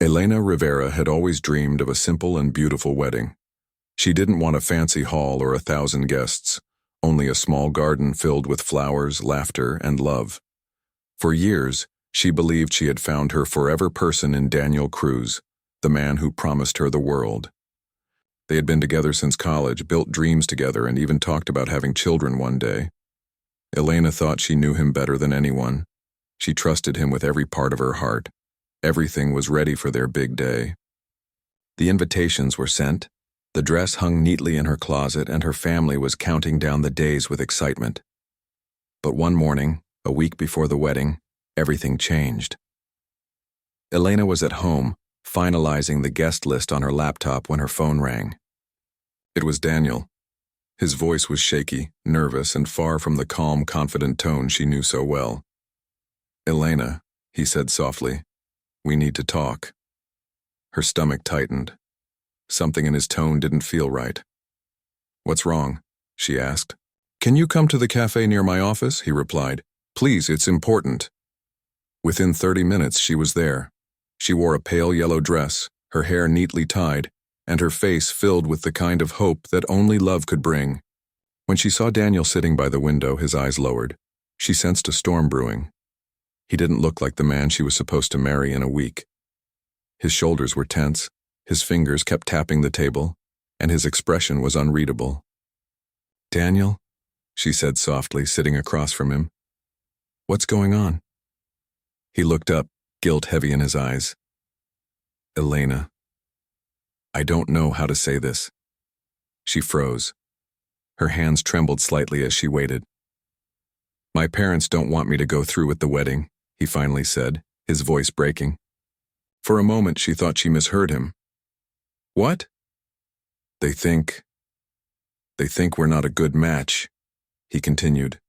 Elena Rivera had always dreamed of a simple and beautiful wedding. She didn't want a fancy hall or 1,000 guests, only a small garden filled with flowers, laughter, and love. For years, she believed she had found her forever person in Daniel Cruz, the man who promised her the world. They had been together since college, built dreams together, and even talked about having children one day. Elena thought she knew him better than anyone. She trusted him with every part of her heart. Everything was ready for their big day. The invitations were sent, the dress hung neatly in her closet, and her family was counting down the days with excitement. But one morning, a week before the wedding, everything changed. Elena was at home, finalizing the guest list on her laptop when her phone rang. It was Daniel. His voice was shaky, nervous, and far from the calm, confident tone she knew so well. "Elena," he said softly, "we need to talk." Her stomach tightened. Something in his tone didn't feel right. "What's wrong?" she asked. "Can you come to the cafe near my office?" he replied. "Please, it's important." Within 30 minutes, she was there. She wore a pale yellow dress, her hair neatly tied, and her face filled with the kind of hope that only love could bring. When she saw Daniel sitting by the window, his eyes lowered, she sensed a storm brewing. He didn't look like the man she was supposed to marry in a week. His shoulders were tense, his fingers kept tapping the table, and his expression was unreadable. "Daniel," she said softly, sitting across from him. "What's going on?" He looked up, guilt heavy in his eyes. "Elena, I don't know how to say this." She froze. Her hands trembled slightly as she waited. "My parents don't want me to go through with the wedding," he finally said, his voice breaking. For a moment, she thought she misheard him. "What?" They think we're not a good match," he continued.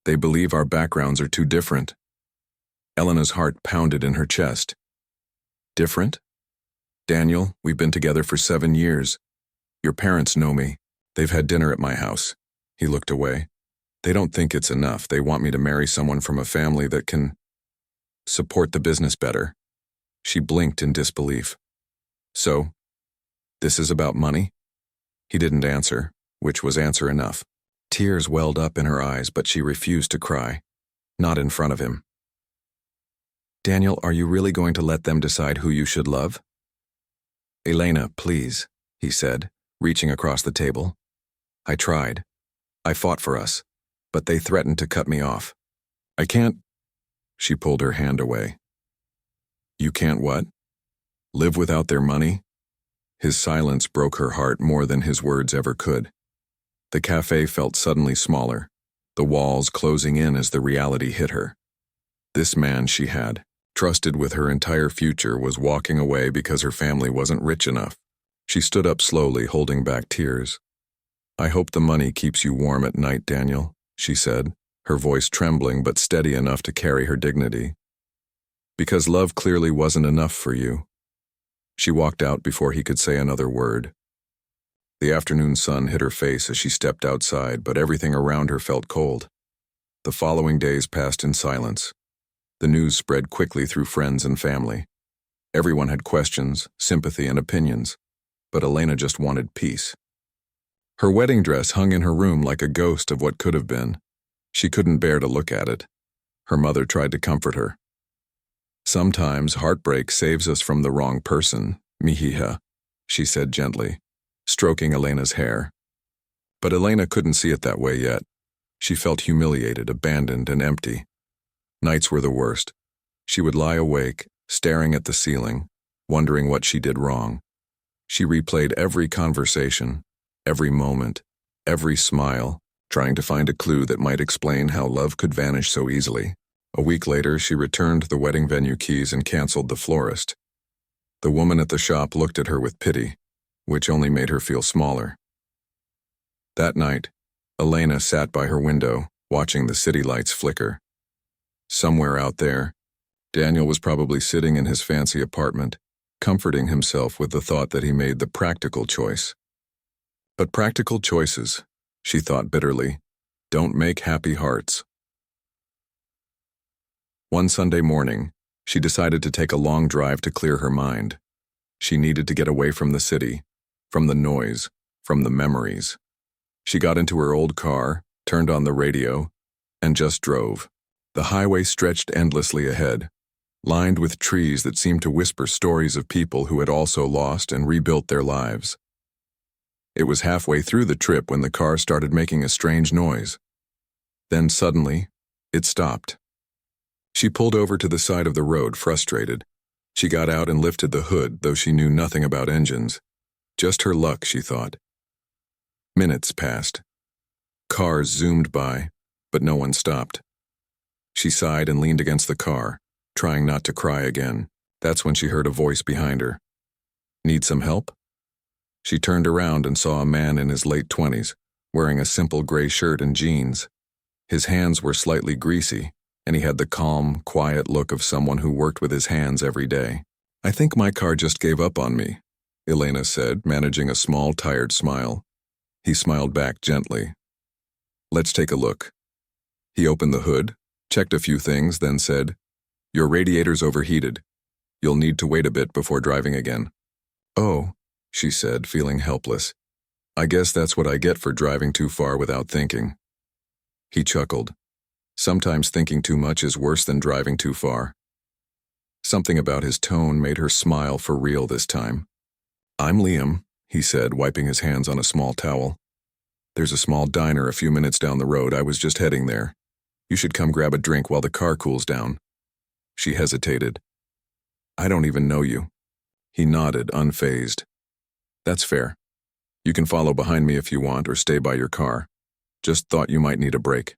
"They believe our backgrounds are too different." Elena's heart pounded in her chest. "Different? Daniel, we've been together for 7 years. Your parents know me. They've had dinner at my house." He looked away. "They don't think it's enough. They want me to marry someone from a family that can support the business better." She blinked in disbelief. "So, this is about money?" He didn't answer, which was answer enough. Tears welled up in her eyes, but she refused to cry. Not in front of him. "Daniel, are you really going to let them decide who you should love?" "Elena, please," he said, reaching across the table. "I tried. I fought for us, but they threatened to cut me off. I can't—" She pulled her hand away. "You can't what? Live without their money?" His silence broke her heart more than his words ever could. The cafe felt suddenly smaller, the walls closing in as the reality hit her. This man she had trusted with her entire future was walking away because her family wasn't rich enough. She stood up slowly, holding back tears. "I hope the money keeps you warm at night, Daniel," she said, her voice trembling but steady enough to carry her dignity. "Because love clearly wasn't enough for you." She walked out before he could say another word. The afternoon sun hit her face as she stepped outside, but everything around her felt cold. The following days passed in silence. The news spread quickly through friends and family. Everyone had questions, sympathy, and opinions, but Elena just wanted peace. Her wedding dress hung in her room like a ghost of what could have been. She couldn't bear to look at it. Her mother tried to comfort her. "Sometimes heartbreak saves us from the wrong person, mihija," she said gently, stroking Elena's hair. But Elena couldn't see it that way yet. She felt humiliated, abandoned, and empty. Nights were the worst. She would lie awake, staring at the ceiling, wondering what she did wrong. She replayed every conversation, every moment, every smile, trying to find a clue that might explain how love could vanish so easily. A week later, she returned the wedding venue keys and canceled the florist. The woman at the shop looked at her with pity, which only made her feel smaller. That night, Elena sat by her window, watching the city lights flicker. Somewhere out there, Daniel was probably sitting in his fancy apartment, comforting himself with the thought that he made the practical choice. But practical choices, she thought bitterly, don't make happy hearts. One Sunday morning, She decided to take a long drive to clear her mind. She needed to get away from the city, from the noise, from the memories. She got into her old car, turned on the radio, and just drove. The highway stretched endlessly ahead, lined with trees that seemed to whisper stories of people who had also lost and rebuilt their lives. It was halfway through the trip when the car started making a strange noise. Then suddenly, it stopped. She pulled over to the side of the road, frustrated. She got out and lifted the hood, though she knew nothing about engines. Just her luck, she thought. Minutes passed. Cars zoomed by, but no one stopped. She sighed and leaned against the car, trying not to cry again. That's when she heard a voice behind her. Need some help? She turned around and saw a man in his late 20s, wearing a simple gray shirt and jeans. His hands were slightly greasy, and he had the calm, quiet look of someone who worked with his hands every day. I think my car just gave up on me, Elena said, managing a small, tired smile. He smiled back gently. Let's take a look. He opened the hood, checked a few things, then said, Your radiator's overheated. You'll need to wait a bit before driving again. Oh, she said, feeling helpless. I guess that's what I get for driving too far without thinking. He chuckled. Sometimes thinking too much is worse than driving too far. Something about his tone made her smile for real this time. I'm Liam, he said, wiping his hands on a small towel. There's a small diner a few minutes down the road. I was just heading there. You should come grab a drink while the car cools down. She hesitated. I don't even know you. He nodded, unfazed. That's fair. You can follow behind me if you want or stay by your car. Just thought you might need a break.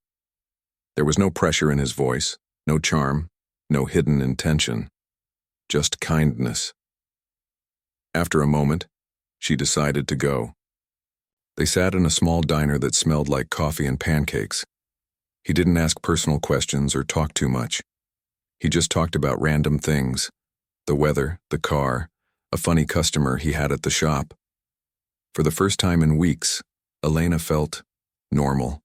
There was no pressure in his voice, no charm, no hidden intention. Just kindness. After a moment, she decided to go. They sat in a small diner that smelled like coffee and pancakes. He didn't ask personal questions or talk too much. He just talked about random things. The weather, the car, a funny customer he had at the shop. For the first time in weeks, Elena felt normal.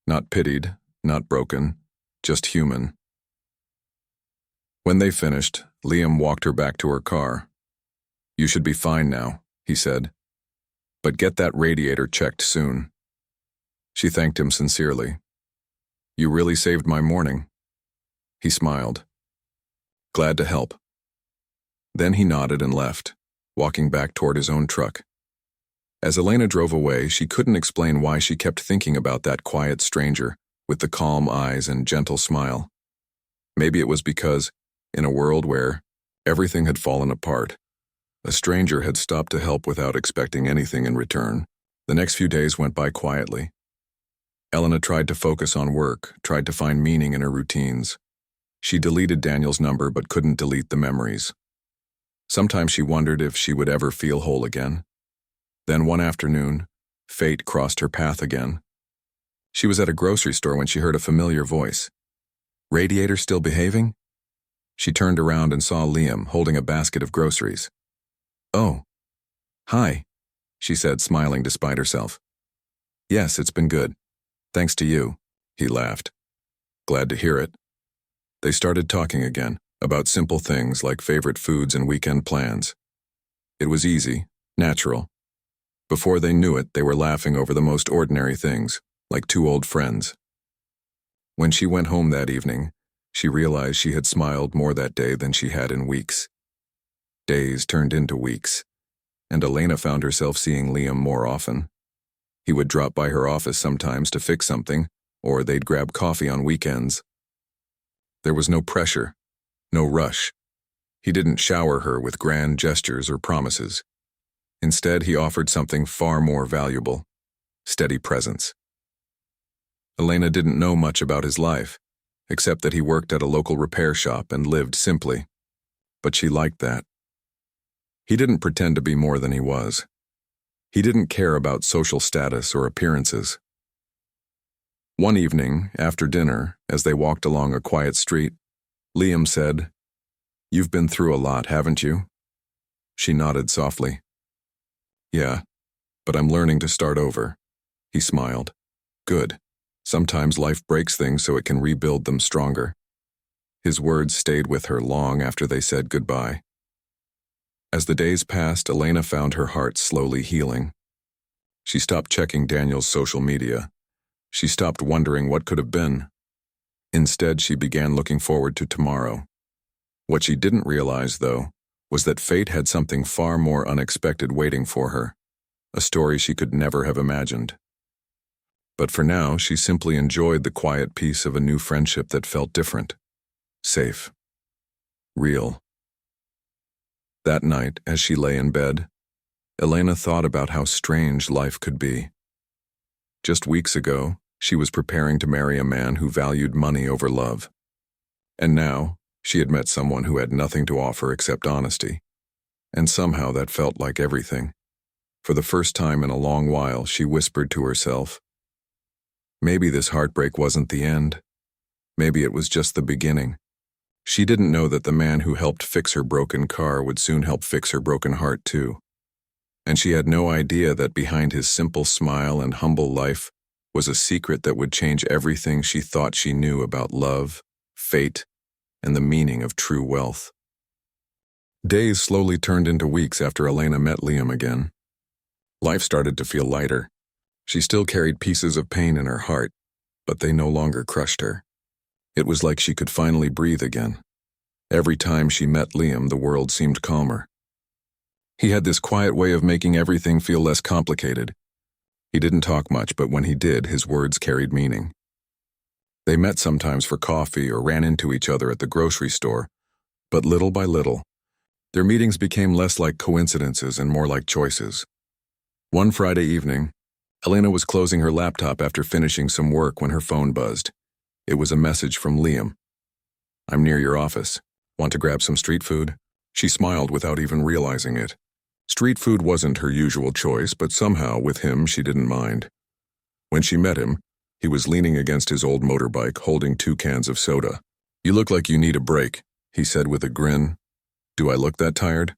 Not pitied, not broken, just human. When they finished, Liam walked her back to her car. You should be fine now, he said. But get that radiator checked soon. She thanked him sincerely. You really saved my morning. He smiled. Glad to help. Then he nodded and left, walking back toward his own truck. As Elena drove away, she couldn't explain why she kept thinking about that quiet stranger with the calm eyes and gentle smile. Maybe it was because, in a world where everything had fallen apart, a stranger had stopped to help without expecting anything in return. The next few days went by quietly. Elena tried to focus on work, tried to find meaning in her routines. She deleted Daniel's number but couldn't delete the memories. Sometimes she wondered if she would ever feel whole again. Then one afternoon, fate crossed her path again. She was at a grocery store when she heard a familiar voice. Radiator still behaving? She turned around and saw Liam holding a basket of groceries. Oh. Hi, she said, smiling despite herself. Yes, it's been good. Thanks to you, he laughed. Glad to hear it. They started talking again, about simple things like favorite foods and weekend plans. It was easy, natural. Before they knew it, they were laughing over the most ordinary things, like two old friends. When she went home that evening, she realized she had smiled more that day than she had in weeks. Days turned into weeks, and Elena found herself seeing Liam more often. He would drop by her office sometimes to fix something, or they'd grab coffee on weekends. There was no pressure, no rush. He didn't shower her with grand gestures or promises. Instead, he offered something far more valuable: steady presence. Elena didn't know much about his life, except that he worked at a local repair shop and lived simply. But she liked that. He didn't pretend to be more than he was. He didn't care about social status or appearances. One evening, after dinner, as they walked along a quiet street, Liam said, You've been through a lot, haven't you? She nodded softly. Yeah, but I'm learning to start over. He smiled. Good. Sometimes life breaks things so it can rebuild them stronger. His words stayed with her long after they said goodbye. As the days passed, Elena found her heart slowly healing. She stopped checking Daniel's social media. She stopped wondering what could have been. Instead, she began looking forward to tomorrow. What she didn't realize, though, was that fate had something far more unexpected waiting for her, a story she could never have imagined. But for now, she simply enjoyed the quiet peace of a new friendship that felt different, safe, real. That night, as she lay in bed, Elena thought about how strange life could be. Just weeks ago, she was preparing to marry a man who valued money over love. And now, she had met someone who had nothing to offer except honesty. And somehow that felt like everything. For the first time in a long while, she whispered to herself, maybe this heartbreak wasn't the end. Maybe it was just the beginning. She didn't know that the man who helped fix her broken car would soon help fix her broken heart too. And she had no idea that behind his simple smile and humble life was a secret that would change everything she thought she knew about love, fate, and the meaning of true wealth. Days slowly turned into weeks after Elena met Liam again. Life started to feel lighter. She still carried pieces of pain in her heart, but they no longer crushed her. It was like she could finally breathe again. Every time she met Liam, the world seemed calmer. He had this quiet way of making everything feel less complicated. He didn't talk much, but when he did, his words carried meaning. They met sometimes for coffee or ran into each other at the grocery store, but little by little, their meetings became less like coincidences and more like choices. One Friday evening, Elena was closing her laptop after finishing some work when her phone buzzed. It was a message from Liam. "I'm near your office. Want to grab some street food?" She smiled without even realizing it. Street food wasn't her usual choice, but somehow, with him, she didn't mind. When she met him, he was leaning against his old motorbike, holding 2 cans of soda. "You look like you need a break," he said with a grin. "Do I look that tired?"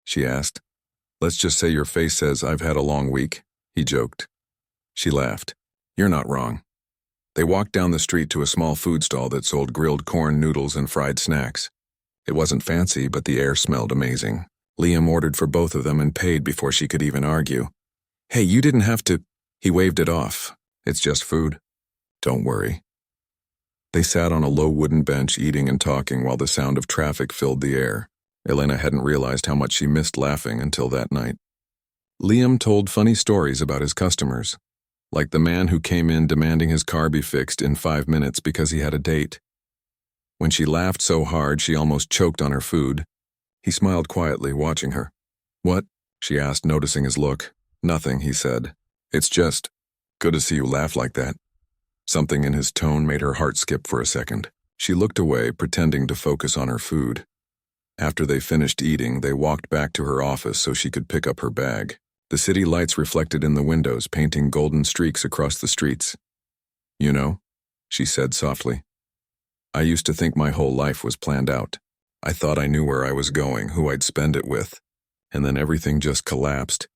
she asked. "Let's just say your face says I've had a long week," he joked. She laughed. "You're not wrong." They walked down the street to a small food stall that sold grilled corn, noodles, and fried snacks. It wasn't fancy, but the air smelled amazing. Liam ordered for both of them and paid before she could even argue. "Hey, you didn't have to—" He waved it off. "It's just food. Don't worry." They sat on a low wooden bench eating and talking while the sound of traffic filled the air. Elena hadn't realized how much she missed laughing until that night. Liam told funny stories about his customers, like the man who came in demanding his car be fixed in 5 minutes because he had a date. When she laughed so hard she almost choked on her food, he smiled quietly, watching her. "What?" she asked, noticing his look. "Nothing," he said. "It's just good to see you laugh like that." Something in his tone made her heart skip for a second. She looked away, pretending to focus on her food. After they finished eating, they walked back to her office so she could pick up her bag. The city lights reflected in the windows, painting golden streaks across the streets. "You know," she said softly, "I used to think my whole life was planned out. I thought I knew where I was going, who I'd spend it with. And then everything just collapsed."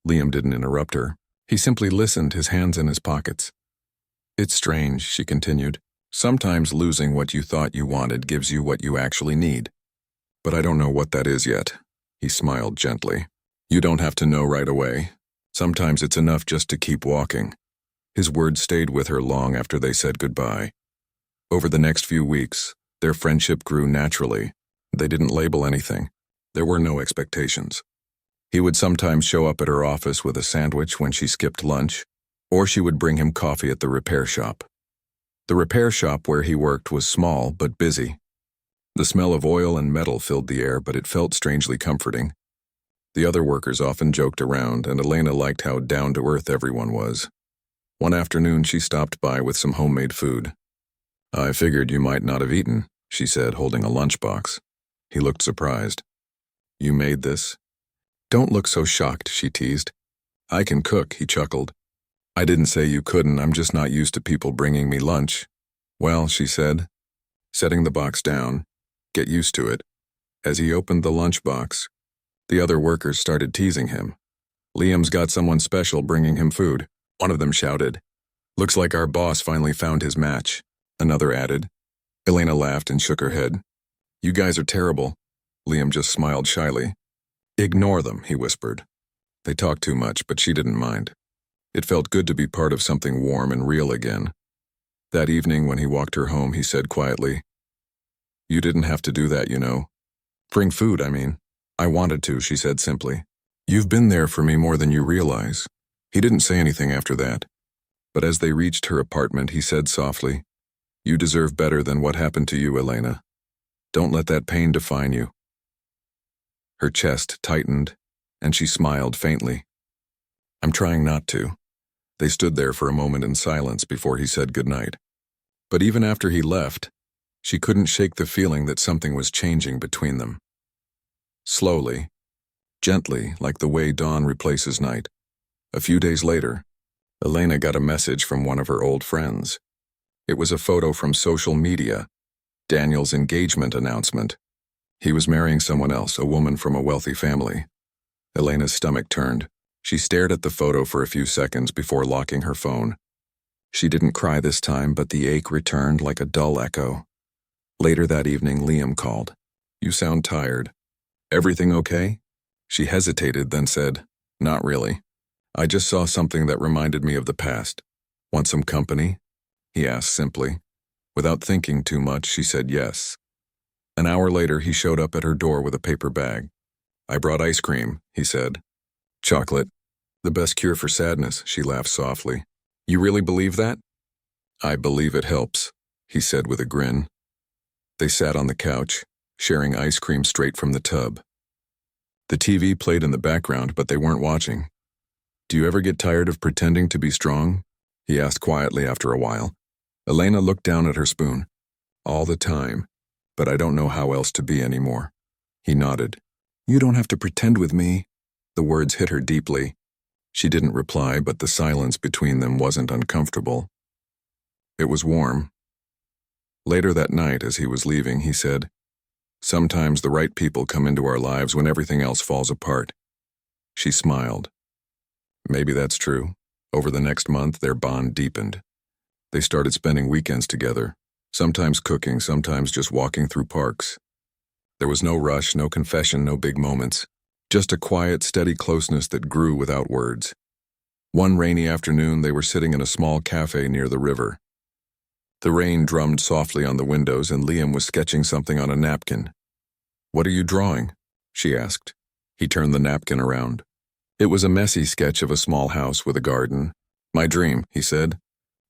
Liam didn't interrupt her. He simply listened, his hands in his pockets. "It's strange," she continued. "Sometimes losing what you thought you wanted gives you what you actually need. But I don't know what that is yet." He smiled gently. "You don't have to know right away. Sometimes it's enough just to keep walking." His words stayed with her long after they said goodbye. Over the next few weeks, their friendship grew naturally. They didn't label anything. There were no expectations. He would sometimes show up at her office with a sandwich when she skipped lunch, or she would bring him coffee at the repair shop. The repair shop where he worked was small but busy. The smell of oil and metal filled the air, but it felt strangely comforting. The other workers often joked around, and Elena liked how down-to-earth everyone was. One afternoon, she stopped by with some homemade food. "I figured you might not have eaten," she said, holding a lunchbox. He looked surprised. "You made this?" "Don't look so shocked," she teased. "I can cook," he chuckled. "I didn't say you couldn't, I'm just not used to people bringing me lunch." "Well," she said, setting the box down, "get used to it." As he opened the lunchbox, the other workers started teasing him. "Liam's got someone special bringing him food," one of them shouted. "Looks like our boss finally found his match," another added. Elena laughed and shook her head. You guys are terrible. Liam just smiled shyly. Ignore them, he whispered. They talk too much, but she didn't mind. It felt good to be part of something warm and real again. That evening when he walked her home, he said quietly, You didn't have to do that, you know. Bring food, I mean. I wanted to, she said simply. You've been there for me more than you realize. He didn't say anything after that. But as they reached her apartment, he said softly, You deserve better than what happened to you, Elena. Don't let that pain define you. Her chest tightened, and she smiled faintly. I'm trying not to. They stood there for a moment in silence before he said goodnight. But even after he left, she couldn't shake the feeling that something was changing between them. Slowly, gently, like the way dawn replaces night. A few days later, Elena got a message from one of her old friends. It was a photo from social media, Daniel's engagement announcement. He was marrying someone else, a woman from a wealthy family. Elena's stomach turned. She stared at the photo for a few seconds before locking her phone. She didn't cry this time, but the ache returned like a dull echo. Later that evening, Liam called. You sound tired. Everything okay? She hesitated, then said, Not really. I just saw something that reminded me of the past. Want some company? He asked simply. Without thinking too much, she said yes. An hour later, he showed up at her door with a paper bag. I brought ice cream, he said. Chocolate. The best cure for sadness, she laughed softly. You really believe that? I believe it helps, he said with a grin. They sat on the couch, sharing ice cream straight from the tub. The TV played in the background, but they weren't watching. Do you ever get tired of pretending to be strong? He asked quietly after a while. Elena looked down at her spoon. All the time, but I don't know how else to be anymore. He nodded. You don't have to pretend with me. The words hit her deeply. She didn't reply, but the silence between them wasn't uncomfortable. It was warm. Later that night, as he was leaving, he said, Sometimes the right people come into our lives when everything else falls apart. She smiled. Maybe that's true. Over the next month, their bond deepened. They started spending weekends together, sometimes cooking, sometimes just walking through parks. There was no rush, no confession, no big moments. Just a quiet, steady closeness that grew without words. One rainy afternoon, they were sitting in a small cafe near the river. The rain drummed softly on the windows, and Liam was sketching something on a napkin. What are you drawing? She asked. He turned the napkin around. It was a messy sketch of a small house with a garden. My dream, he said.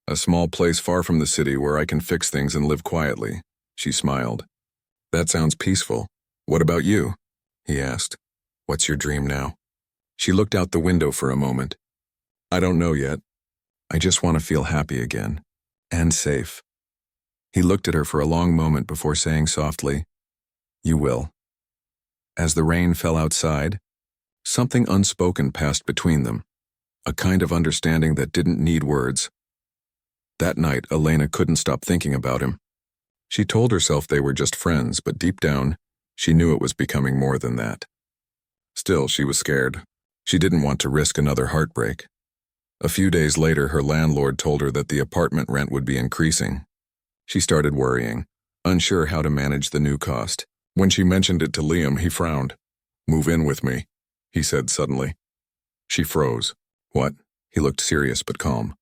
A small place far from the city where I can fix things and live quietly. She smiled. That sounds peaceful. What about you? He asked. What's your dream now? She looked out the window for a moment. I don't know yet. I just want to feel happy again. And safe. He looked at her for a long moment before saying softly, You will. As the rain fell outside, something unspoken passed between them, a kind of understanding that didn't need words. That night, Elena couldn't stop thinking about him. She told herself they were just friends, but deep down, she knew it was becoming more than that. Still, she was scared. She didn't want to risk another heartbreak. A few days later, her landlord told her that the apartment rent would be increasing. She started worrying, unsure how to manage the new cost. When she mentioned it to Liam, he frowned. Move in with me, he said suddenly. She froze. What? He looked serious but calm.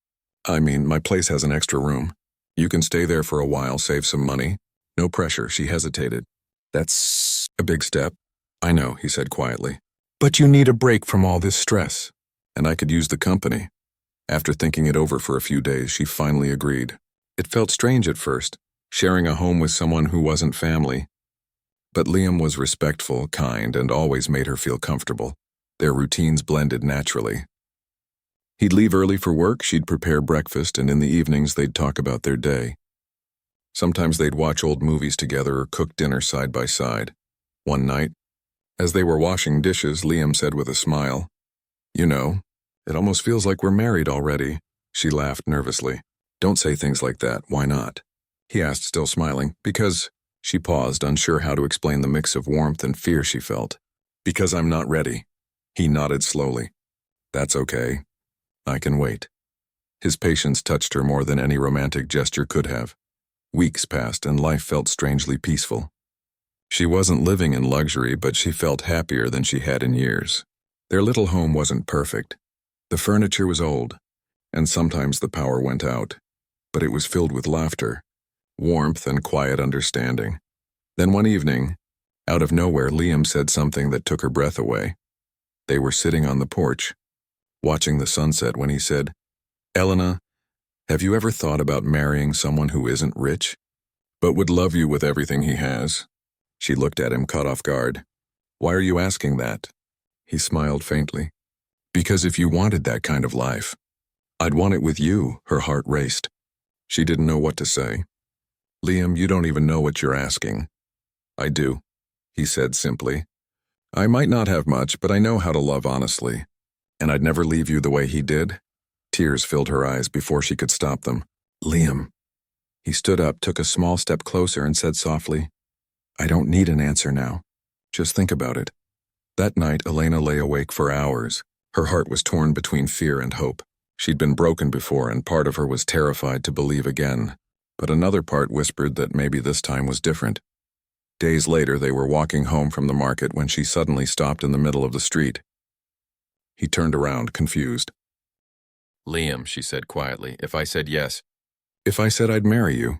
I mean, my place has an extra room. You can stay there for a while, save some money. No pressure, she hesitated. That's a big step. I know, he said quietly. But you need a break from all this stress. And I could use the company. After thinking it over for a few days, she finally agreed. It felt strange at first, sharing a home with someone who wasn't family. But Liam was respectful, kind, and always made her feel comfortable. Their routines blended naturally. He'd leave early for work, she'd prepare breakfast, and in the evenings they'd talk about their day. Sometimes they'd watch old movies together or cook dinner side by side. One night, as they were washing dishes, Liam said with a smile, You know, it almost feels like we're married already. She laughed nervously. Don't say things like that, why not? He asked, still smiling. Because, she paused, unsure how to explain the mix of warmth and fear she felt. Because I'm not ready. He nodded slowly. That's okay. I can wait. His patience touched her more than any romantic gesture could have. Weeks passed and life felt strangely peaceful. She wasn't living in luxury, but she felt happier than she had in years. Their little home wasn't perfect. The furniture was old, and sometimes the power went out, but it was filled with laughter, warmth, and quiet understanding. Then one evening, out of nowhere, Liam said something that took her breath away. They were sitting on the porch, watching the sunset, when he said, "Elena, have you ever thought about marrying someone who isn't rich, but would love you with everything he has?" She looked at him, caught off guard. "Why are you asking that?" He smiled faintly. "Because if you wanted that kind of life, I'd want it with you." Her heart raced. She didn't know what to say. "Liam, you don't even know what you're asking." "I do," he said simply. "I might not have much, but I know how to love honestly. And I'd never leave you the way he did." Tears filled her eyes before she could stop them. "Liam." He stood up, took a small step closer, and said softly, "I don't need an answer now. Just think about it." That night, Elena lay awake for hours. Her heart was torn between fear and hope. She'd been broken before, and part of her was terrified to believe again. But another part whispered that maybe this time was different. Days later, they were walking home from the market when she suddenly stopped in the middle of the street. He turned around, confused. "Liam," she said quietly, "if I said yes, if I said I'd marry you,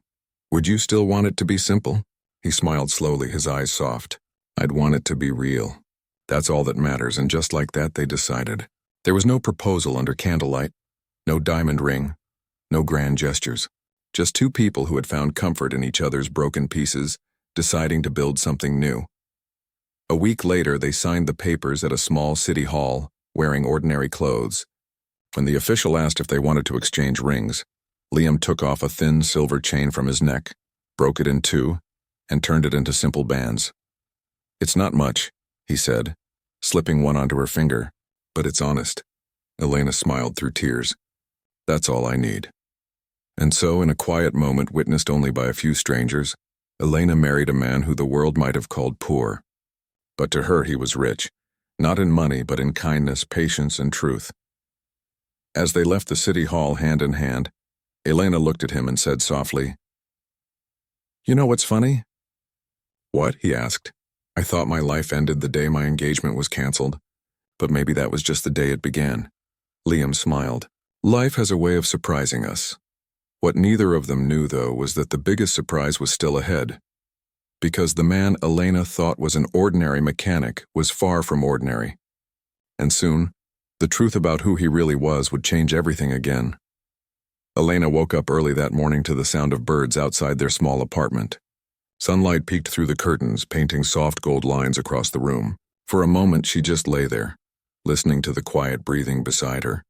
would you still want it to be simple?" He smiled slowly, his eyes soft. "I'd want it to be real. That's all that matters," and just like that they decided. There was no proposal under candlelight, no diamond ring, no grand gestures. Just two people who had found comfort in each other's broken pieces, deciding to build something new. A week later, they signed the papers at a small city hall, wearing ordinary clothes. When the official asked if they wanted to exchange rings, Liam took off a thin silver chain from his neck, broke it in two, and turned it into simple bands. "It's not much," he said, slipping one onto her finger, "but it's honest." Elena smiled through tears. "That's all I need." And so, in a quiet moment witnessed only by a few strangers, Elena married a man who the world might have called poor. But to her he was rich, not in money but in kindness, patience, and truth. As they left the city hall hand in hand, Elena looked at him and said softly, "You know what's funny?" "What?" he asked. "I thought my life ended the day my engagement was canceled, but maybe that was just the day it began." Liam smiled. Life has a way of surprising us. What neither of them knew, though, was that the biggest surprise was still ahead. Because the man Elena thought was an ordinary mechanic was far from ordinary. And soon, the truth about who he really was would change everything again. Elena woke up early that morning to the sound of birds outside their small apartment. Sunlight peeked through the curtains, painting soft gold lines across the room. For a moment, she just lay there, listening to the quiet breathing beside her.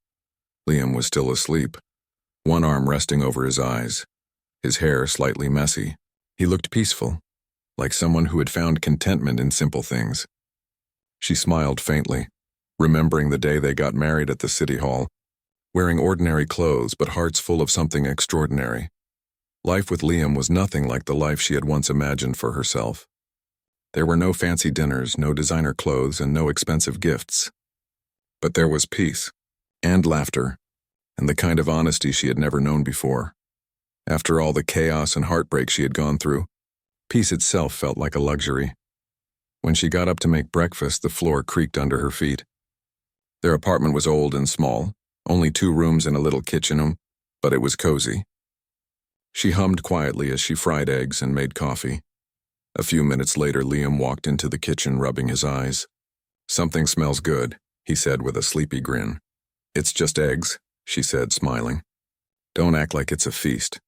Liam was still asleep, one arm resting over his eyes, his hair slightly messy. He looked peaceful, like someone who had found contentment in simple things. She smiled faintly, remembering the day they got married at the city hall, wearing ordinary clothes but hearts full of something extraordinary. Life with Liam was nothing like the life she had once imagined for herself. There were no fancy dinners, no designer clothes, and no expensive gifts. But there was peace, and laughter, and the kind of honesty she had never known before. After all the chaos and heartbreak she had gone through, peace itself felt like a luxury. When she got up to make breakfast, the floor creaked under her feet. Their apartment was old and small, only 2 rooms and a little kitchen, but it was cozy. She hummed quietly as she fried eggs and made coffee. A few minutes later, Liam walked into the kitchen, rubbing his eyes. "Something smells good," he said with a sleepy grin. "It's just eggs," she said, smiling. "Don't act like it's a feast."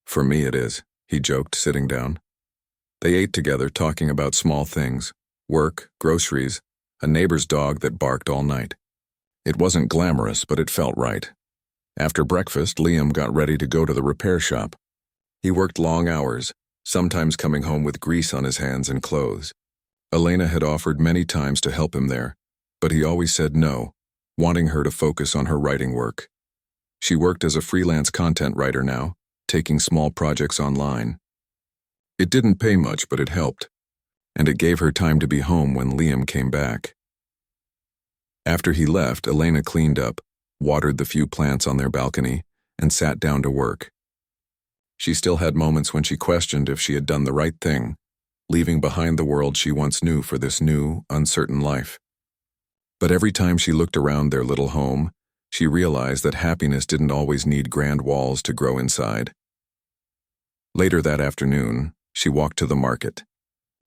"For me it is," he joked, sitting down. They ate together, talking about small things, work, groceries, a neighbor's dog that barked all night. It wasn't glamorous, but it felt right. After breakfast, Liam got ready to go to the repair shop. He worked long hours, sometimes coming home with grease on his hands and clothes. Elena had offered many times to help him there, but he always said no, wanting her to focus on her writing work. She worked as a freelance content writer now, taking small projects online. It didn't pay much, but it helped, and it gave her time to be home when Liam came back. After he left, Elena cleaned up, watered the few plants on their balcony, and sat down to work. She still had moments when she questioned if she had done the right thing, leaving behind the world she once knew for this new, uncertain life. But every time she looked around their little home, she realized that happiness didn't always need grand walls to grow inside. Later that afternoon, she walked to the market.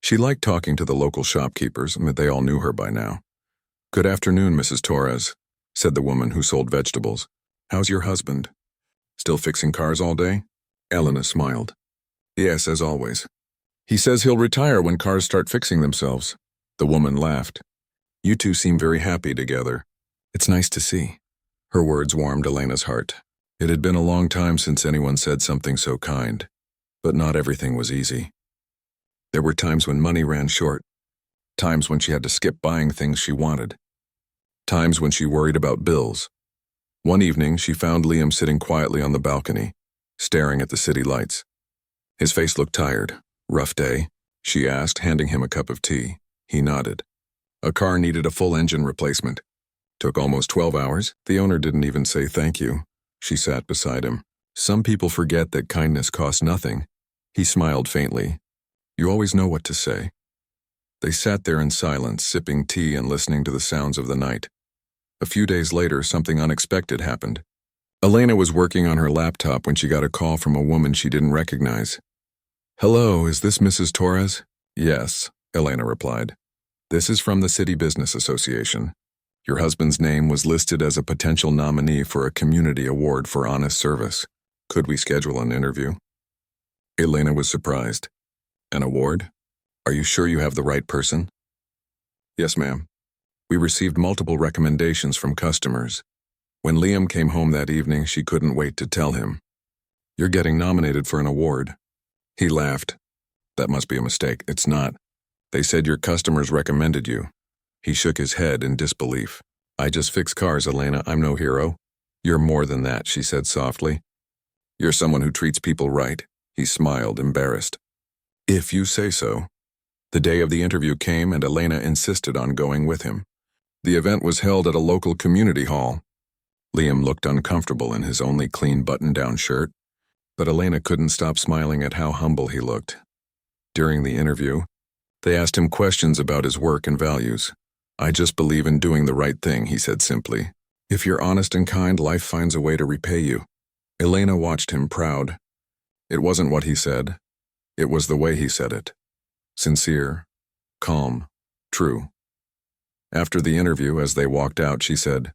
She liked talking to the local shopkeepers, but they all knew her by now. "Good afternoon, Mrs. Torres," said the woman who sold vegetables. "How's your husband? Still fixing cars all day?" Elena smiled. "Yes, as always. He says he'll retire when cars start fixing themselves." The woman laughed. "You two seem very happy together. It's nice to see." Her words warmed Elena's heart. It had been a long time since anyone said something so kind, but not everything was easy. There were times when money ran short, times when she had to skip buying things she wanted, times when she worried about bills. One evening, she found Liam sitting quietly on the balcony, staring at the city lights. His face looked tired. "Rough day?" she asked, handing him a cup of tea. He nodded. "A car needed a full engine replacement. Took almost 12 hours. The owner didn't even say thank you." She sat beside him. "Some people forget that kindness costs nothing." He smiled faintly. "You always know what to say." They sat there in silence, sipping tea and listening to the sounds of the night. A few days later, something unexpected happened. Elena was working on her laptop when she got a call from a woman she didn't recognize. "Hello, is this Mrs. Torres?" "Yes," Elena replied. "This is from the City Business Association. Your husband's name was listed as a potential nominee for a community award for honest service. Could we schedule an interview?" Elena was surprised. "An award? Are you sure you have the right person?" "Yes, ma'am. We received multiple recommendations from customers. When Liam came home that evening, she couldn't wait to tell him. You're getting nominated for an award." He laughed. "That must be a mistake." "It's not. They said your customers recommended you." He shook his head in disbelief. "I just fix cars, Elena. I'm no hero." "You're more than that," she said softly. "You're someone who treats people right." He smiled, embarrassed. "If you say so." The day of the interview came and Elena insisted on going with him. The event was held at a local community hall. Liam looked uncomfortable in his only clean button-down shirt, but Elena couldn't stop smiling at how humble he looked. During the interview, they asked him questions about his work and values. "I just believe in doing the right thing," he said simply. "If you're honest and kind, life finds a way to repay you." Elena watched him, proud. It wasn't what he said. It was the way he said it. Sincere, calm, true. After the interview, as they walked out, she said,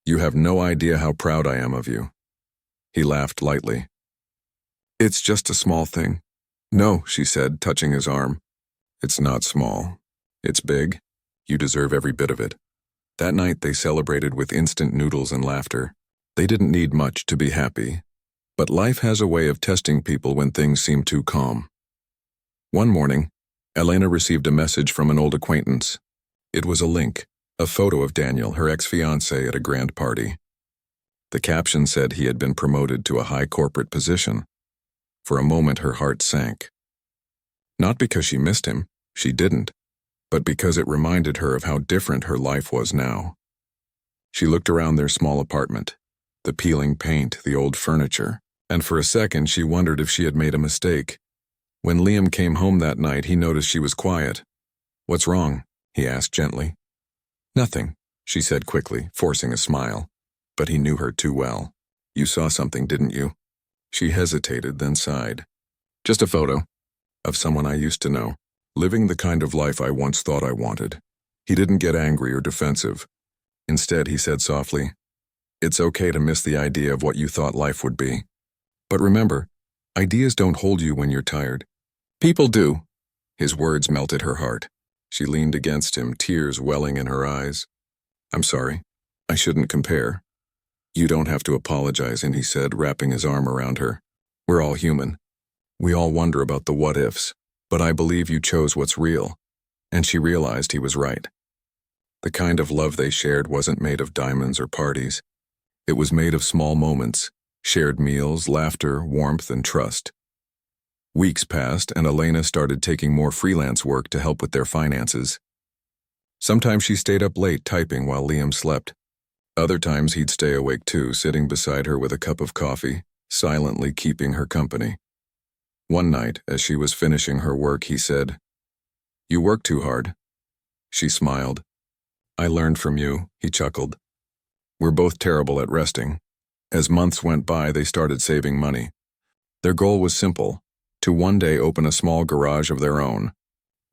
"You have no idea how proud I am of you." He laughed lightly. "It's just a small thing." "No," she said, touching his arm. "It's not small. It's big. You deserve every bit of it." That night they celebrated with instant noodles and laughter. They didn't need much to be happy. But life has a way of testing people when things seem too calm. One morning, Elena received a message from an old acquaintance. It was a link, a photo of Daniel, her ex-fiancé, at a grand party. The caption said he had been promoted to a high corporate position. For a moment her heart sank. Not because she missed him, she didn't, but because it reminded her of how different her life was now. She looked around their small apartment, the peeling paint, the old furniture, and for a second she wondered if she had made a mistake. When Liam came home that night, he noticed she was quiet. "What's wrong?" he asked gently. "Nothing," she said quickly, forcing a smile. But he knew her too well. "You saw something, didn't you?" She hesitated, then sighed. "Just a photo of someone I used to know, living the kind of life I once thought I wanted." He didn't get angry or defensive. Instead, he said softly, "It's okay to miss the idea of what you thought life would be. But remember, ideas don't hold you when you're tired. People do." His words melted her heart. She leaned against him, tears welling in her eyes. "I'm sorry. I shouldn't compare." "You don't have to apologize," and he said, wrapping his arm around her. "We're all human. We all wonder about the what-ifs, but I believe you chose what's real." And she realized he was right. The kind of love they shared wasn't made of diamonds or parties. It was made of small moments, shared meals, laughter, warmth, and trust. Weeks passed, and Elena started taking more freelance work to help with their finances. Sometimes she stayed up late typing while Liam slept. Other times he'd stay awake too, sitting beside her with a cup of coffee, silently keeping her company. One night, as she was finishing her work, he said, "You work too hard." She smiled. "I learned from you," he chuckled. "We're both terrible at resting." As months went by, they started saving money. Their goal was simple, to one day open a small garage of their own.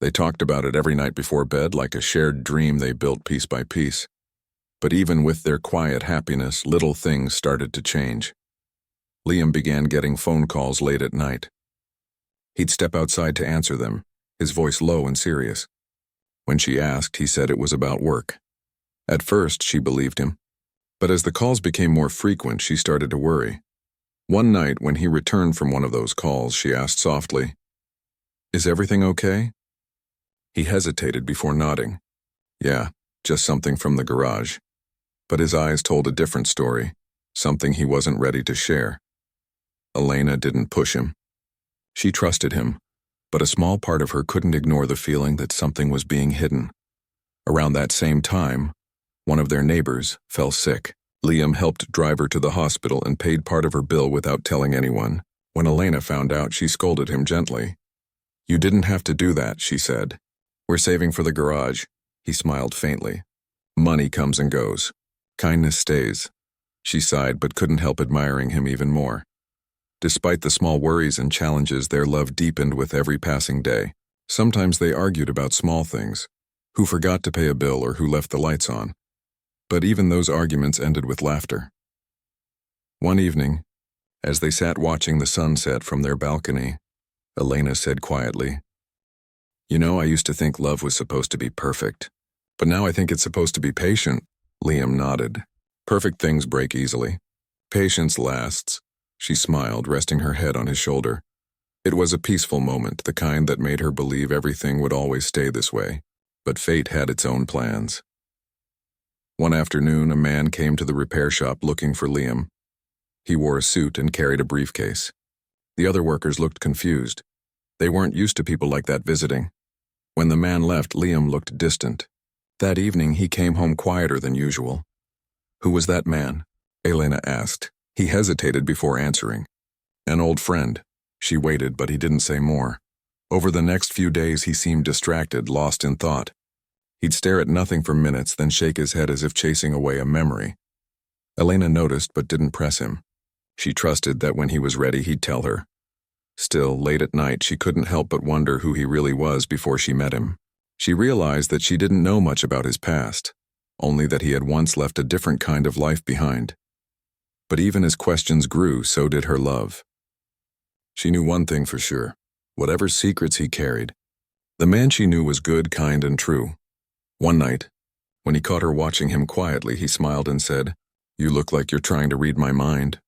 They talked about it every night before bed like a shared dream they built piece by piece. But even with their quiet happiness, little things started to change. Liam began getting phone calls late at night. He'd step outside to answer them, his voice low and serious. When she asked, he said it was about work. At first, she believed him. But as the calls became more frequent, she started to worry. One night, when he returned from one of those calls, she asked softly, "Is everything okay?" He hesitated before nodding. "Yeah, just something from the garage." But his eyes told a different story, something he wasn't ready to share. Elena didn't push him. She trusted him, but a small part of her couldn't ignore the feeling that something was being hidden. Around that same time, one of their neighbors fell sick. Liam helped drive her to the hospital and paid part of her bill without telling anyone. When Elena found out, she scolded him gently. "You didn't have to do that," she said. "We're saving for the garage." He smiled faintly. "Money comes and goes. Kindness stays." She sighed but couldn't help admiring him even more. Despite the small worries and challenges, their love deepened with every passing day. Sometimes they argued about small things, who forgot to pay a bill or who left the lights on. But even those arguments ended with laughter. One evening, as they sat watching the sunset from their balcony, Elena said quietly, "You know, I used to think love was supposed to be perfect, but now I think it's supposed to be patient." Liam nodded. "Perfect things break easily. Patience lasts." She smiled, resting her head on his shoulder. It was a peaceful moment, the kind that made her believe everything would always stay this way. But fate had its own plans. One afternoon, a man came to the repair shop looking for Liam. He wore a suit and carried a briefcase. The other workers looked confused. They weren't used to people like that visiting. When the man left, Liam looked distant. That evening, he came home quieter than usual. "Who was that man?" Elena asked. He hesitated before answering. "An old friend." She waited, but he didn't say more. Over the next few days, he seemed distracted, lost in thought. He'd stare at nothing for minutes, then shake his head as if chasing away a memory. Elena noticed but didn't press him. She trusted that when he was ready, he'd tell her. Still, late at night, she couldn't help but wonder who he really was before she met him. She realized that she didn't know much about his past, only that he had once left a different kind of life behind. But even as questions grew, so did her love. She knew one thing for sure: whatever secrets he carried, the man she knew was good, kind, and true. One night, when he caught her watching him quietly, he smiled and said, "You look like you're trying to read my mind."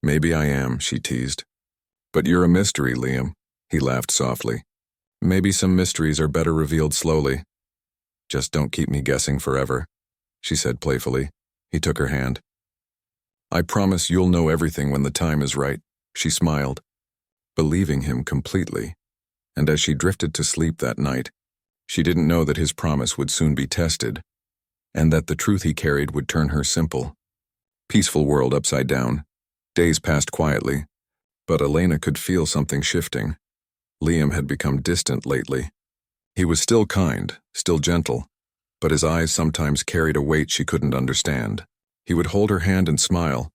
"Maybe I am," she teased. "But you're a mystery, Liam." He laughed softly. "Maybe some mysteries are better revealed slowly." "Just don't keep me guessing forever," she said playfully. He took her hand. "I promise you'll know everything when the time is right," she smiled, believing him completely. And as she drifted to sleep that night, she didn't know that his promise would soon be tested, and that the truth he carried would turn her simple. Peaceful world upside down. Days passed quietly, but Elena could feel something shifting. Liam had become distant lately. He was still kind, still gentle, but his eyes sometimes carried a weight she couldn't understand. He would hold her hand and smile,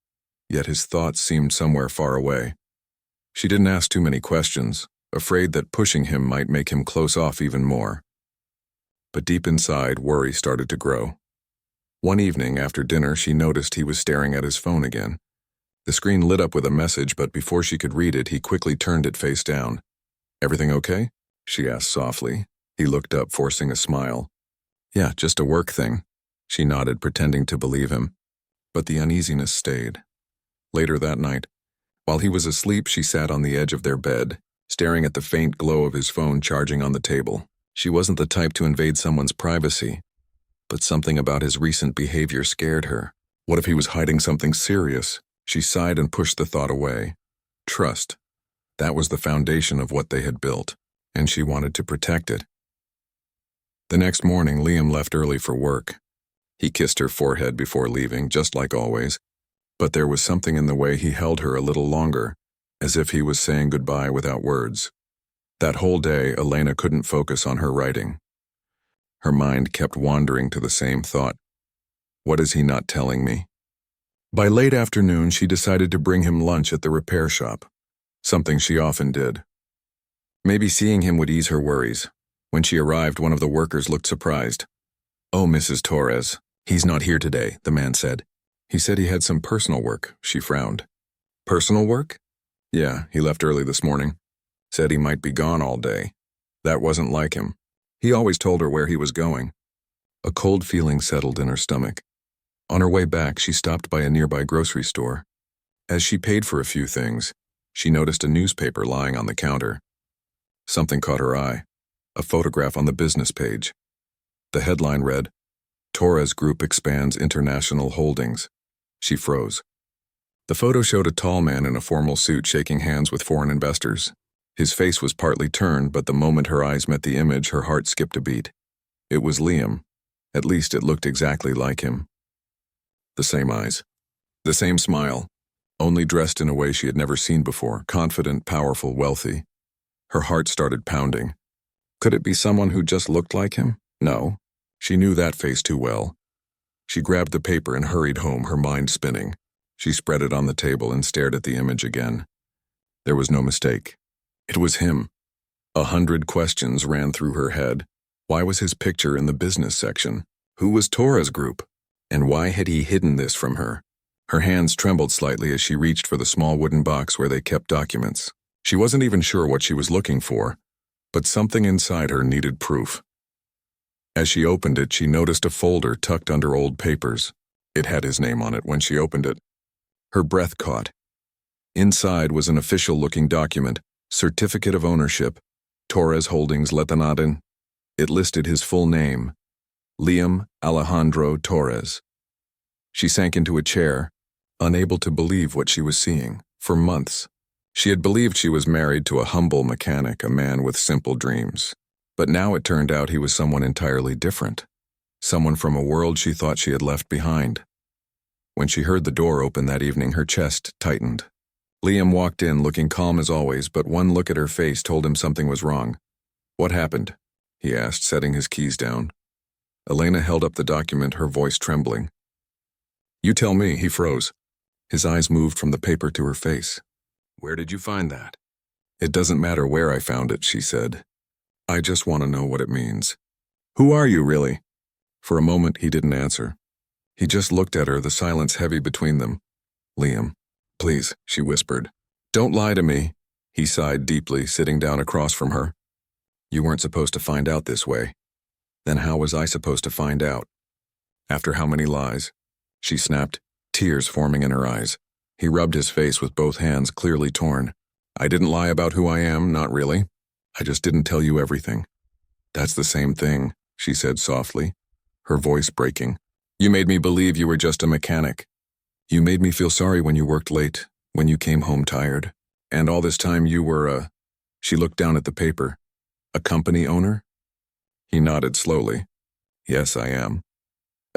yet his thoughts seemed somewhere far away. She didn't ask too many questions, afraid that pushing him might make him close off even more. But deep inside, worry started to grow. One evening after dinner, she noticed he was staring at his phone again. The screen lit up with a message, but before she could read it, he quickly turned it face down. "Everything okay?" she asked softly. He looked up, forcing a smile. "Yeah, just a work thing." She nodded, pretending to believe him. But the uneasiness stayed. Later that night, while he was asleep, she sat on the edge of their bed, staring at the faint glow of his phone charging on the table. She wasn't the type to invade someone's privacy, but something about his recent behavior scared her. What if he was hiding something serious? She sighed and pushed the thought away. Trust. That was the foundation of what they had built, and she wanted to protect it. The next morning, Liam left early for work. He kissed her forehead before leaving, just like always. But there was something in the way he held her a little longer, as if he was saying goodbye without words. That whole day, Elena couldn't focus on her writing. Her mind kept wandering to the same thought. What is he not telling me? By late afternoon, she decided to bring him lunch at the repair shop, something she often did. Maybe seeing him would ease her worries. When she arrived, one of the workers looked surprised. "Oh, Mrs. Torres, he's not here today," the man said. "He said he had some personal work," she frowned. "Personal work?" "Yeah, he left early this morning. Said he might be gone all day. That wasn't like him. He always told her where he was going." A cold feeling settled in her stomach. On her way back, she stopped by a nearby grocery store. As she paid for a few things, she noticed a newspaper lying on the counter. Something caught her eye, a photograph on the business page. The headline read, "Torres Group expands international holdings." She froze. The photo showed a tall man in a formal suit shaking hands with foreign investors. His face was partly turned, but the moment her eyes met the image, her heart skipped a beat. It was Liam. At least it looked exactly like him. The same eyes. The same smile, only dressed in a way she had never seen before, confident, powerful, wealthy. Her heart started pounding. Could it be someone who just looked like him? No. She knew that face too well. She grabbed the paper and hurried home, her mind spinning. She spread it on the table and stared at the image again. There was no mistake. It was him. 100 questions ran through her head. Why was his picture in the business section? Who was Torres Group? And why had he hidden this from her? Her hands trembled slightly as she reached for the small wooden box where they kept documents. She wasn't even sure what she was looking for, but something inside her needed proof. As she opened it, she noticed a folder tucked under old papers. It had his name on it when she opened it. Her breath caught. Inside was an official-looking document, Certificate of Ownership, Torres Holdings Letanaden. It listed his full name, Liam Alejandro Torres. She sank into a chair, unable to believe what she was seeing. For months, she had believed she was married to a humble mechanic, a man with simple dreams. But now it turned out he was someone entirely different, someone from a world she thought she had left behind. When she heard the door open that evening, her chest tightened. Liam walked in looking calm as always, but one look at her face told him something was wrong. "What happened?" he asked, setting his keys down. Elena held up the document, her voice trembling. "You tell me," he froze. His eyes moved from the paper to her face. "Where did you find that?" "It doesn't matter where I found it," she said. "I just want to know what it means." "Who are you, really?" For a moment, he didn't answer. He just looked at her, the silence heavy between them. "Liam, please," she whispered. "Don't lie to me." He sighed deeply, sitting down across from her. "You weren't supposed to find out this way." "Then how was I supposed to find out?" "After how many lies?" She snapped, tears forming in her eyes. He rubbed his face with both hands clearly torn. "I didn't lie about who I am, not really. I just didn't tell you everything." "That's the same thing," she said softly, her voice breaking. "You made me believe you were just a mechanic. You made me feel sorry when you worked late, when you came home tired. And all this time you were She looked down at the paper. "A company owner?" He nodded slowly. "Yes, I am."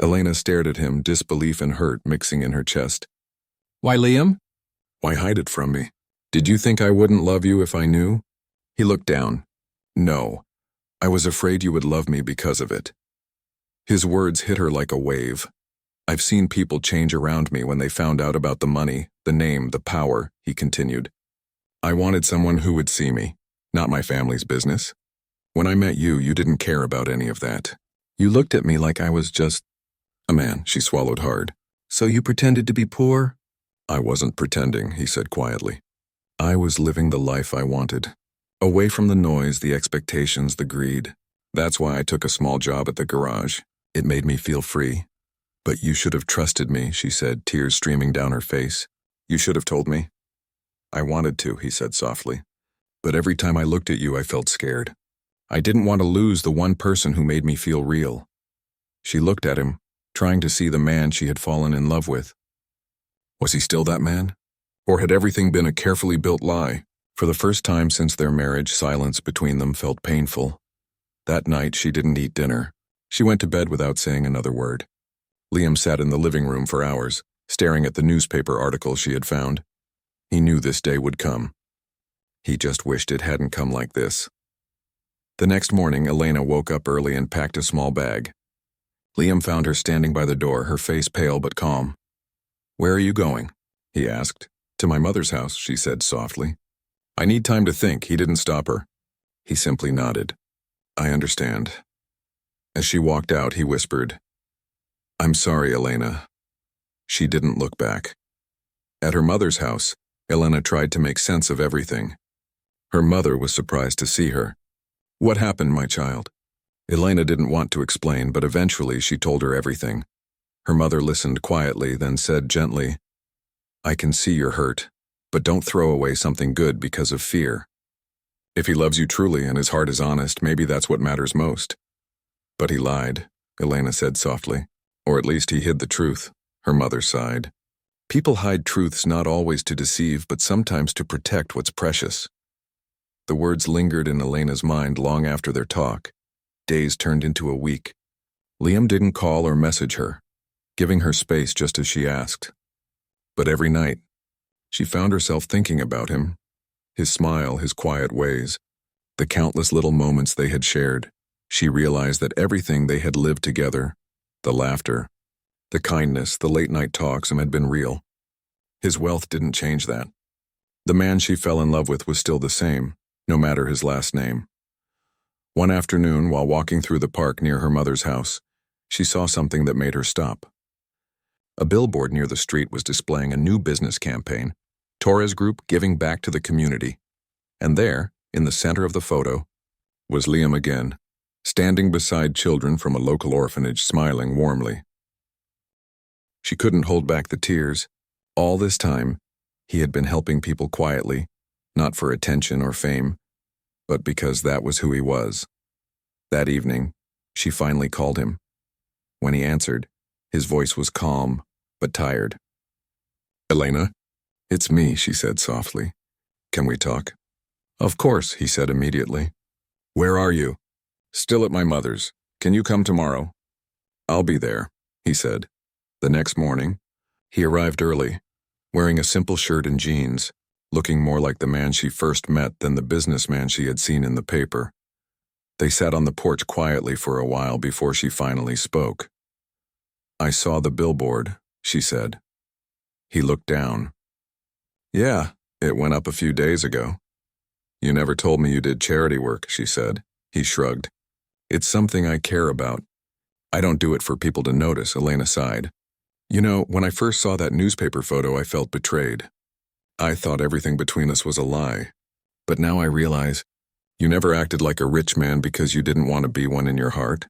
Elena stared at him, disbelief and hurt mixing in her chest. "Why, Liam? Why hide it from me? Did you think I wouldn't love you if I knew?" He looked down. "No, I was afraid you would love me because of it." His words hit her like a wave. "I've seen people change around me when they found out about the money, the name, the power," he continued. "I wanted someone who would see me, not my family's business. When I met you, you didn't care about any of that. You looked at me like I was just a man." She swallowed hard. "So you pretended to be poor?" "I wasn't pretending," he said quietly. "I was living the life I wanted. Away from the noise, the expectations, the greed. That's why I took a small job at the garage. It made me feel free. But you should have trusted me," she said, tears streaming down her face. "You should have told me." "I wanted to," he said softly. "But every time I looked at you, I felt scared. I didn't want to lose the one person who made me feel real." She looked at him, trying to see the man she had fallen in love with. Was he still that man? Or had everything been a carefully built lie? For the first time since their marriage, silence between them felt painful. That night, she didn't eat dinner. She went to bed without saying another word. Liam sat in the living room for hours, staring at the newspaper article she had found. He knew this day would come. He just wished it hadn't come like this. The next morning, Elena woke up early and packed a small bag. Liam found her standing by the door, her face pale but calm. "Where are you going?" he asked. "To my mother's house," she said softly. "I need time to think." He didn't stop her. He simply nodded. "I understand." As she walked out, he whispered, "I'm sorry, Elena." She didn't look back. At her mother's house, Elena tried to make sense of everything. Her mother was surprised to see her. "What happened, my child?" Elena didn't want to explain, but eventually she told her everything. Her mother listened quietly, then said gently, "I can see you're hurt, but don't throw away something good because of fear. If he loves you truly and his heart is honest, maybe that's what matters most." "But he lied," Elena said softly. "Or at least he hid the truth," her mother sighed. "People hide truths not always to deceive, but sometimes to protect what's precious." The words lingered in Elena's mind long after their talk. Days turned into a week. Liam didn't call or message her, giving her space just as she asked. But every night, she found herself thinking about him, his smile, his quiet ways, the countless little moments they had shared. She realized that everything they had lived together, the laughter, the kindness, the late-night talks, had been real. His wealth didn't change that. The man she fell in love with was still the same, no matter his last name. One afternoon, while walking through the park near her mother's house, she saw something that made her stop. A billboard near the street was displaying a new business campaign, Torres Group giving back to the community. And there, in the center of the photo, was Liam again, standing beside children from a local orphanage, smiling warmly. She couldn't hold back the tears. All this time, he had been helping people quietly, not for attention or fame, but because that was who he was. That evening, she finally called him. When he answered, his voice was calm, but tired. "Elena, it's me," she said softly. "Can we talk?" "Of course," he said immediately. "Where are you?" "Still at my mother's. Can you come tomorrow?" "I'll be there," he said. The next morning, he arrived early, wearing a simple shirt and jeans, looking more like the man she first met than the businessman she had seen in the paper. They sat on the porch quietly for a while before she finally spoke. "I saw the billboard," she said. He looked down. "Yeah, it went up a few days ago." "You never told me you did charity work," she said. He shrugged. "It's something I care about. I don't do it for people to notice," Elena sighed. "You know, when I first saw that newspaper photo, I felt betrayed. I thought everything between us was a lie. But now I realize you never acted like a rich man because you didn't want to be one in your heart."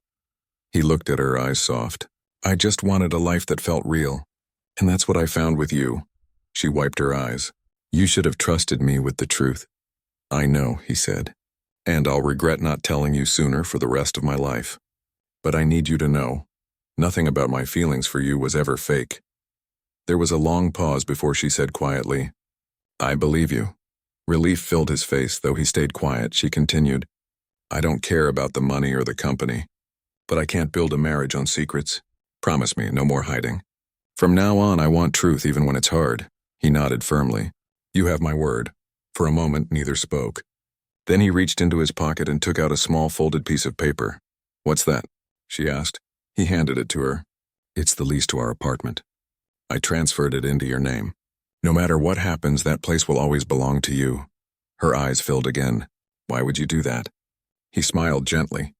He looked at her, eyes soft. "I just wanted a life that felt real. And that's what I found with you." She wiped her eyes. "You should have trusted me with the truth." "I know," he said. "And I'll regret not telling you sooner for the rest of my life. But I need you to know, nothing about my feelings for you was ever fake." There was a long pause before she said quietly, "I believe you." Relief filled his face, though he stayed quiet. She continued, "I don't care about the money or the company, but I can't build a marriage on secrets. Promise me, no more hiding. From now on, I want truth even when it's hard." He nodded firmly. "You have my word." For a moment, neither spoke. Then he reached into his pocket and took out a small folded piece of paper. "What's that?" she asked. He handed it to her. "It's the lease to our apartment. I transferred it into your name. No matter what happens, that place will always belong to you." Her eyes filled again. "Why would you do that?" He smiled gently.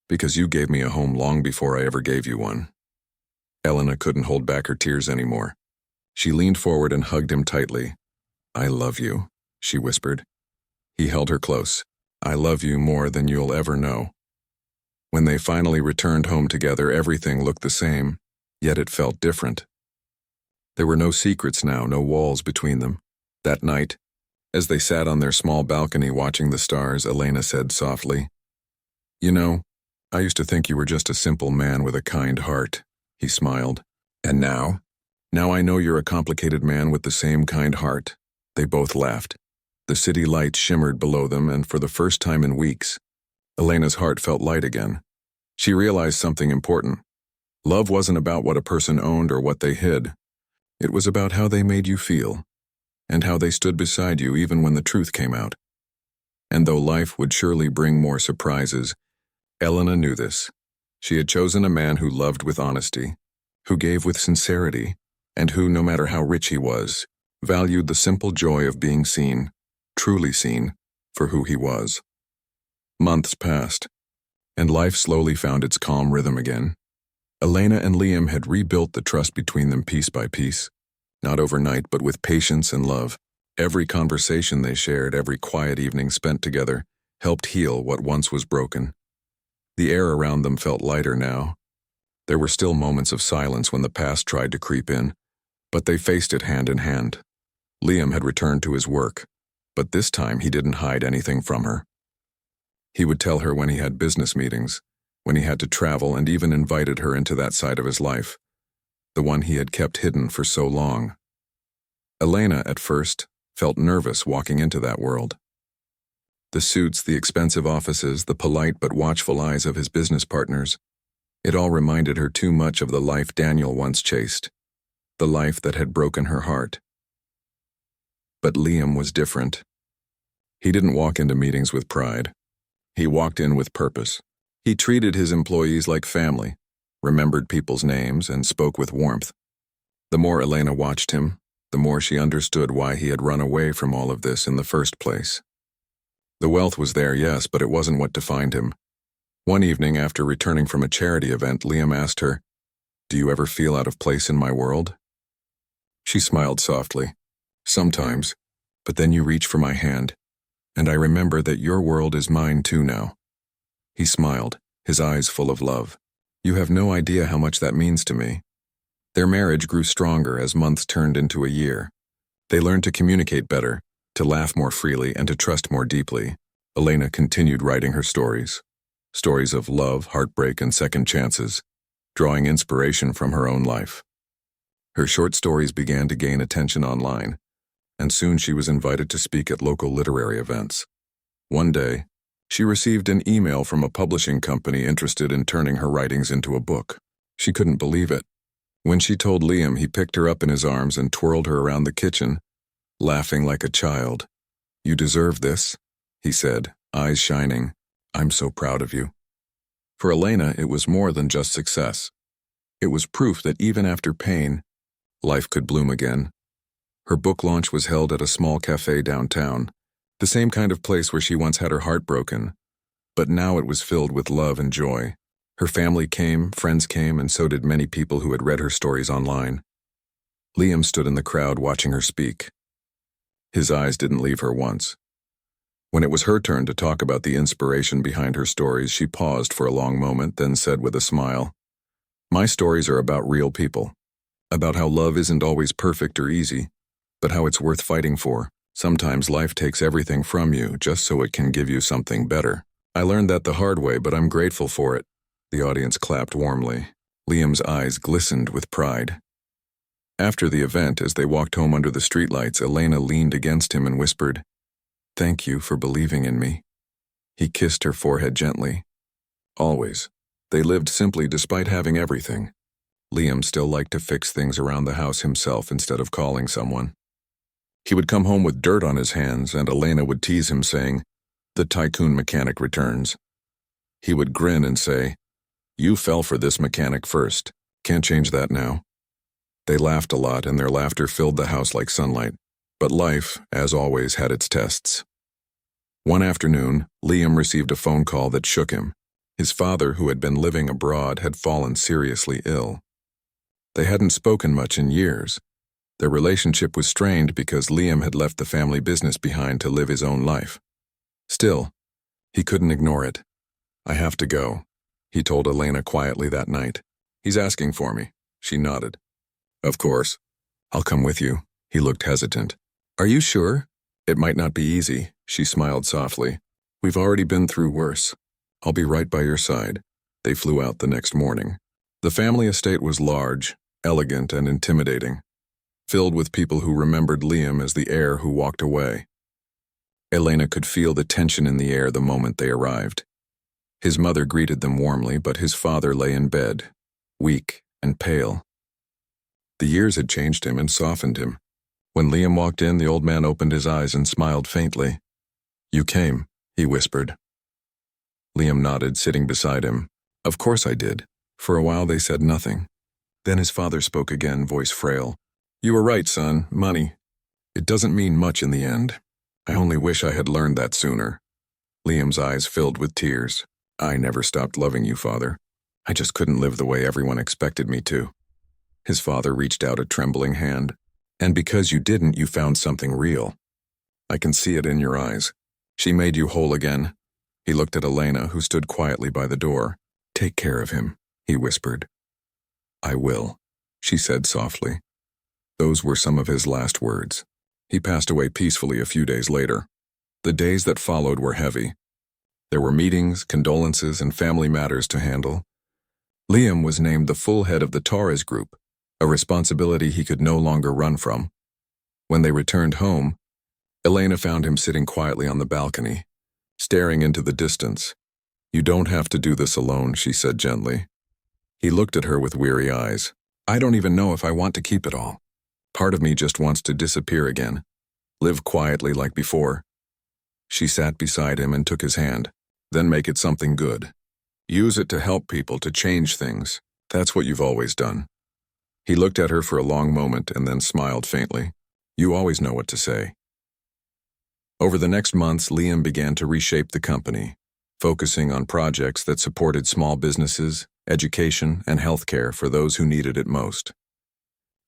"Because you gave me a home long before I ever gave you one." Elena couldn't hold back her tears anymore. She leaned forward and hugged him tightly. "I love you," she whispered. He held her close. "I love you more than you'll ever know." When they finally returned home together, everything looked the same, yet it felt different. There were no secrets now, no walls between them. That night, as they sat on their small balcony watching the stars, Elena said softly, "You know, I used to think you were just a simple man with a kind heart." He smiled. "And now? Now I know you're a complicated man with the same kind heart." They both laughed. The city lights shimmered below them, and for the first time in weeks, Elena's heart felt light again. She realized something important. Love wasn't about what a person owned or what they hid. It was about how they made you feel, and how they stood beside you even when the truth came out. And though life would surely bring more surprises, Elena knew this. She had chosen a man who loved with honesty, who gave with sincerity, and who, no matter how rich he was, valued the simple joy of being seen, truly seen, for who he was. Months passed, and life slowly found its calm rhythm again. Elena and Liam had rebuilt the trust between them piece by piece, not overnight but with patience and love. Every conversation they shared, every quiet evening spent together, helped heal what once was broken. The air around them felt lighter now. There were still moments of silence when the past tried to creep in, but they faced it hand in hand. Liam had returned to his work, but this time he didn't hide anything from her. He would tell her when he had business meetings, when he had to travel, and even invited her into that side of his life, the one he had kept hidden for so long. Elena, at first, felt nervous walking into that world. The suits, the expensive offices, the polite but watchful eyes of his business partners, it all reminded her too much of the life Daniel once chased, the life that had broken her heart. But Liam was different. He didn't walk into meetings with pride. He walked in with purpose. He treated his employees like family, remembered people's names, and spoke with warmth. The more Elena watched him, the more she understood why he had run away from all of this in the first place. The wealth was there, yes, but it wasn't what defined him. One evening, after returning from a charity event, Liam asked her, "Do you ever feel out of place in my world?" She smiled softly. "Sometimes, but then you reach for my hand, and I remember that your world is mine too now." He smiled, his eyes full of love. "You have no idea how much that means to me." Their marriage grew stronger as months turned into a year. They learned to communicate better, to laugh more freely, and to trust more deeply. Elena continued writing her stories. Stories of love, heartbreak, and second chances, drawing inspiration from her own life. Her short stories began to gain attention online, and soon she was invited to speak at local literary events. One day, she received an email from a publishing company interested in turning her writings into a book. She couldn't believe it. When she told Liam, he picked her up in his arms and twirled her around the kitchen, laughing like a child. "You deserve this," he said, eyes shining. "I'm so proud of you." For Elena, it was more than just success. It was proof that even after pain, life could bloom again. Her book launch was held at a small cafe downtown, the same kind of place where she once had her heart broken, but now it was filled with love and joy. Her family came, friends came, and so did many people who had read her stories online. Liam stood in the crowd watching her speak. His eyes didn't leave her once. When it was her turn to talk about the inspiration behind her stories, she paused for a long moment, then said with a smile, "My stories are about real people, about how love isn't always perfect or easy, but how it's worth fighting for. Sometimes life takes everything from you just so it can give you something better. I learned that the hard way, but I'm grateful for it." The audience clapped warmly. Liam's eyes glistened with pride. After the event, as they walked home under the streetlights, Elena leaned against him and whispered, "Thank you for believing in me." He kissed her forehead gently. Always. They lived simply despite having everything. Liam still liked to fix things around the house himself instead of calling someone. He would come home with dirt on his hands, and Elena would tease him, saying, "The Tycoon mechanic returns." He would grin and say, "You fell for this mechanic first. Can't change that now." They laughed a lot, and their laughter filled the house like sunlight. But life, as always, had its tests. One afternoon, Liam received a phone call that shook him. His father, who had been living abroad, had fallen seriously ill. They hadn't spoken much in years. Their relationship was strained because Liam had left the family business behind to live his own life. Still, he couldn't ignore it. "I have to go," he told Elena quietly that night. "He's asking for me." She nodded. "Of course. I'll come with you." He looked hesitant. "Are you sure?" "It might not be easy," she smiled softly. "We've already been through worse. I'll be right by your side." They flew out the next morning. The family estate was large, elegant, and intimidating, filled with people who remembered Liam as the heir who walked away. Elena could feel the tension in the air the moment they arrived. His mother greeted them warmly, but his father lay in bed, weak and pale. The years had changed him and softened him. When Liam walked in, the old man opened his eyes and smiled faintly. "You came," he whispered. Liam nodded, sitting beside him. "Of course I did." For a while they said nothing. Then his father spoke again, voice frail. "You were right, son. Money. It doesn't mean much in the end. I only wish I had learned that sooner." Liam's eyes filled with tears. "I never stopped loving you, Father. I just couldn't live the way everyone expected me to." His father reached out a trembling hand. "And because you didn't, you found something real. I can see it in your eyes. She made you whole again." He looked at Elena, who stood quietly by the door. "Take care of him," he whispered. "I will," she said softly. Those were some of his last words. He passed away peacefully a few days later. The days that followed were heavy. There were meetings, condolences, and family matters to handle. Liam was named the full head of the Torres group, a responsibility he could no longer run from. When they returned home, Elena found him sitting quietly on the balcony, staring into the distance. "You don't have to do this alone," she said gently. He looked at her with weary eyes. "I don't even know if I want to keep it all. Part of me just wants to disappear again, live quietly like before." She sat beside him and took his hand. "Then make it something good. Use it to help people, to change things. That's what you've always done." He looked at her for a long moment and then smiled faintly. "You always know what to say." Over the next months, Liam began to reshape the company, focusing on projects that supported small businesses, education, and healthcare for those who needed it most.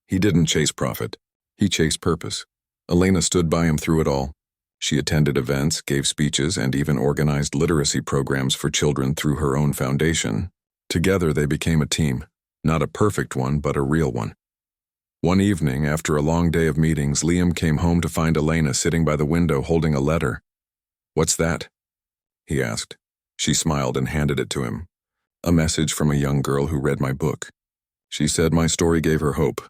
He didn't chase profit. He chased purpose. Elena stood by him through it all. She attended events, gave speeches, and even organized literacy programs for children through her own foundation. Together they became a team, not a perfect one, but a real one. One evening, after a long day of meetings, Liam came home to find Elena sitting by the window holding a letter. "What's that?" he asked. She smiled and handed it to him. "A message from a young girl who read my book. She said my story gave her hope.